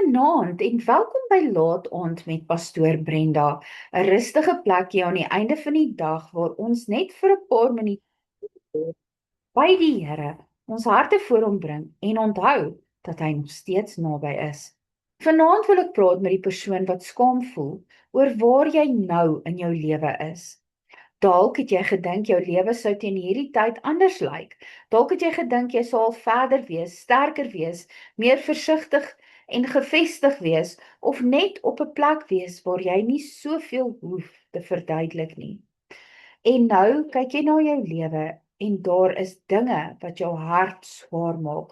Goeienaand en welkom by Laat Aand met Pastoor Brenda, 'n rustige plekjie aan die einde van die dag waar ons net vir 'n paar minute by die Here ons harte voor hom bring en onthou dat hy nog steeds naby is. Vanaand wil ek praat met die persoon wat skaam voel oor waar jy nou in jou lewe is. Dalk het jy gedink jou lewe sou teen hierdie tyd anders lyk. Dalk het jy gedink jy sou al verder wees, sterker wees, meer versigtig en gefestig wees, of net op 'n plek wees waar jy nie soveel hoef te verduidelik nie. En nou kyk jy na jou lewe en daar is dinge wat jou hart swaar maak.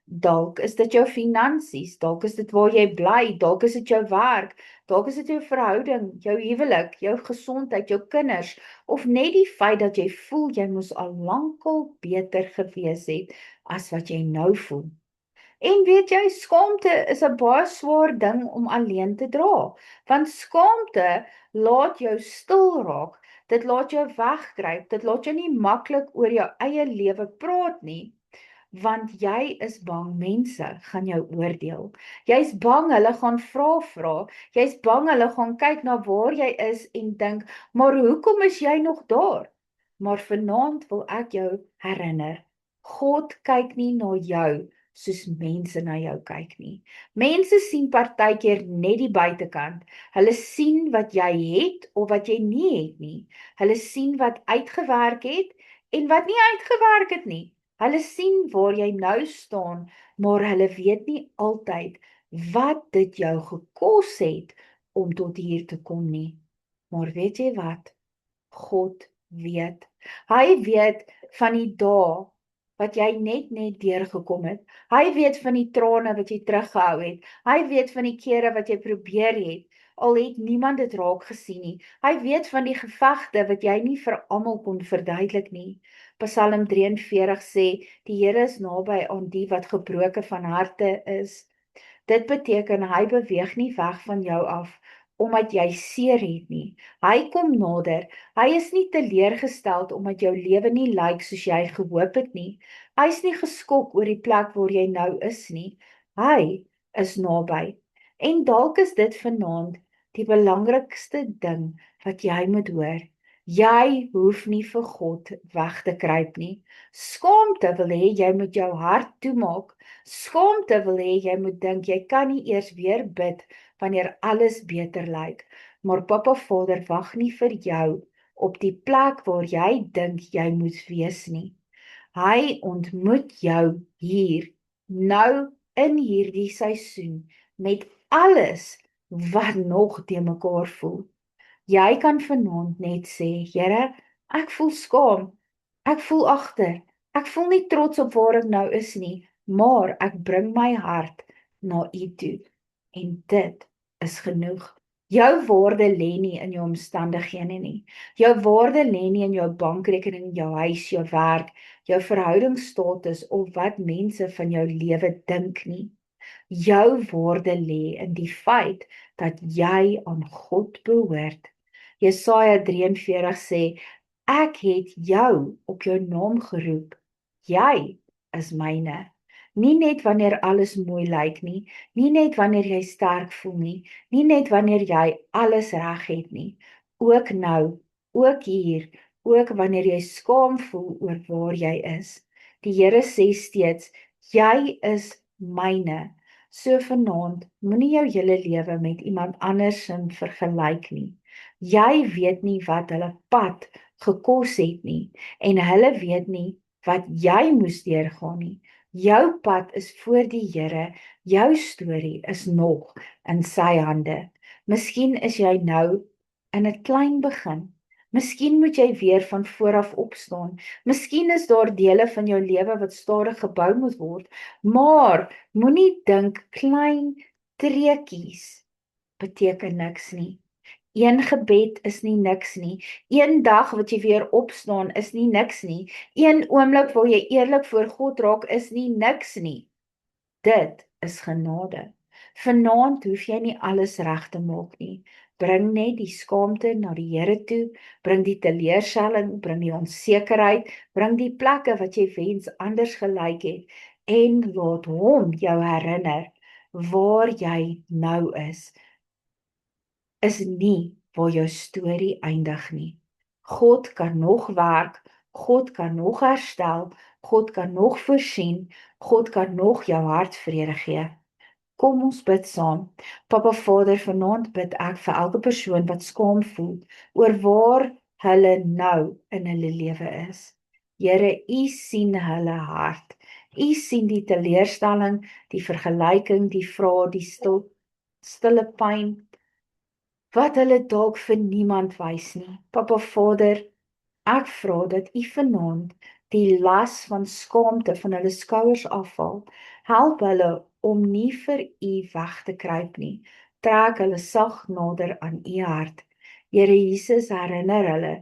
Dalk is dit jou finansies, dalk is dit waar jy bly, dalk is dit jou werk, dalk is dit jou verhouding, jou huwelik, jou gesondheid, jou kinders, of net die feit dat jy voel jy moes al lankal beter gewees het as wat jy nou voel. En weet jy, skaamte is 'n baie swaar ding om alleen te dra, want skaamte laat jou stil raak, dit laat jou weggryp, dit laat jou nie maklik oor jou eie lewe praat nie, want jy is bang mense gaan jou oordeel. Jy's bang hulle gaan vra, jy's bang hulle gaan kyk na waar jy is en dink, maar hoekom is jy nog daar? Maar vanaand wil ek jou herinner, God kyk nie na jou soos mense na jou kyk nie. Mense sien partykeer net die buitekant. Hulle sien wat jy het of wat jy nie het nie. Hulle sien wat uitgewerk het en wat nie uitgewerk het nie. Hulle sien waar jy nou staan, maar hulle weet nie altyd wat dit jou gekos het om tot hier te kom nie. Maar weet jy wat? God weet. Hy weet van die dae wat jy net deurgekom het. Hy weet van die trane wat jy teruggehou het. Hy weet van die kere wat jy probeer het, al het niemand dit raak gesien nie. Hy weet van die gevegte wat jy nie vir almal kon verduidelik nie. Psalm 43 sê, die Here is naby aan die wat gebroke van harte is. Dit beteken hy beweeg nie weg van jou af, omdat jy seer het nie. Hy kom nader. Hy is nie teleurgesteld omdat jou lewe nie lyk soos jy gehoop het nie. Hy is nie geskok oor die plek waar jy nou is nie. Hy is naby. En dalk is dit vanaand die belangrikste ding wat jy moet hoor. Jy hoef nie vir God weg te kruip nie. Skaamte wil hê jy moet jou hart toemaak. Skaamte wil hê jy moet dink jy kan nie eers weer bid wanneer alles beter lyk. Maar Papa Vader wag nie vir jou op die plek waar jy dink jy moet wees nie. Hy ontmoet jou hier, nou in hierdie seisoen, met alles wat nog te mekaar voel. Jy kan vanaand net sê, Here, ek voel skaam, ek voel agter, ek voel nie trots op waar ek nou is nie, maar ek bring my hart na U toe, en dit is genoeg. Jou waarde lê nie in jou omstandighede nie. Jou waarde lê nie in jou bankrekening, jou huis, jou werk, jou verhoudingsstatus of wat mense van jou lewe dink nie. Jou waarde lê in die feit dat jy aan God behoort. Jesaja 43 sê, ek het jou op jou naam geroep. Jy is myne. Nie net wanneer alles mooi lyk nie, nie net wanneer jy sterk voel nie, nie net wanneer jy alles reg het nie. Ook nou, ook hier, ook wanneer jy skaam voel oor waar jy is. Die Here sê steeds, jy is myne. So vanaand, moenie jou hele lewe met iemand anders in vergelyk nie. Jy weet nie wat hulle pad gekos het nie, en hulle weet nie wat jy moes deurgaan nie. Jou pad is voor die Here, jou storie is nog in sy hande. Miskien is jy nou in 'n klein begin. Miskien moet jy weer van voor af opstaan. Miskien is daar dele van jou lewe wat stadig gebou moet word, maar moenie dink klein treukies beteken niks nie. Een gebed is nie niks nie. Een dag wat jy weer opstaan is nie niks nie. Een oomblik waar jy eerlik voor God raak is nie niks nie. Dit is genade. Vanaand hoef jy nie alles reg te maak nie. Bring net die skaamte na die Here toe, bring die teleurstelling, bring die onsekerheid, bring die plekke wat jy wens anders gelyk het, en laat hom jou herinner waar jy nou is nie waar jou storie eindig nie. God kan nog werk, God kan nog herstel, God kan nog voorsien, God kan nog jou hart vrede gee. Kom ons bid saam. Papa Vader, vanaand bid ek vir elke persoon wat skaam voel oor waar hulle nou in hulle lewe is. Here, U sien hulle hart. U sien die teleurstelling, die vergelyking, die vrae, die stille pyn, wat hulle dalk vir niemand wys nie. Papa Vader, ek vra dat U vanaand die las van skaamte van hulle skouers afhaal. Help hulle om nie vir U weg te kruip nie. Trek hulle sag nader aan U hart. Here Jesus, herinner hulle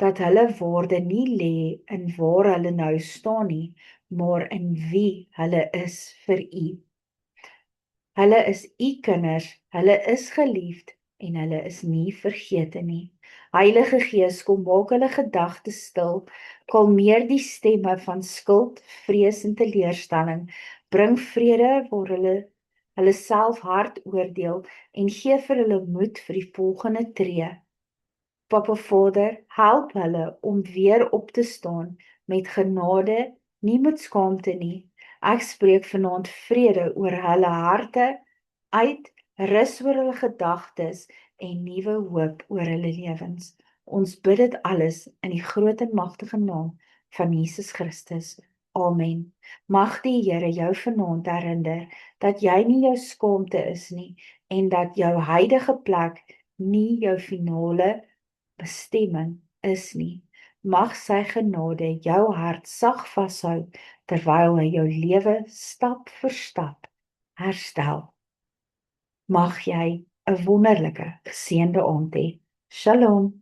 dat hulle waarde nie lê in waar hulle nou staan nie, maar in wie hulle is vir U. Hulle is U kinders, hulle is geliefd en hulle is nie vergete nie. Heilige Gees, kom maak hulle gedagtes stil, kalmeer die stemme van skuld, vrees en teleurstelling, bring vrede waar hulle self hard oordeel en gee vir hulle moed vir die volgende tree. Papa Vader, help hulle om weer op te staan met genade, nie met skaamte nie. Ek spreek vanaand vrede oor hulle harte uit, rus oor hulle gedagtes en nuwe hoop oor hulle lewens. Ons bid dit alles in die groot en magtige naam van Jesus Christus. Amen. Mag die Here jou vanaand herinner dat jy nie jou skaamte is nie en dat jou huidige plek nie jou finale bestemming is nie. Mag sy genade jou hart sag vashou terwyl hy jou lewe stap vir stap herstel. Mag jy 'n wonderlike geseënde aand hê. Shalom.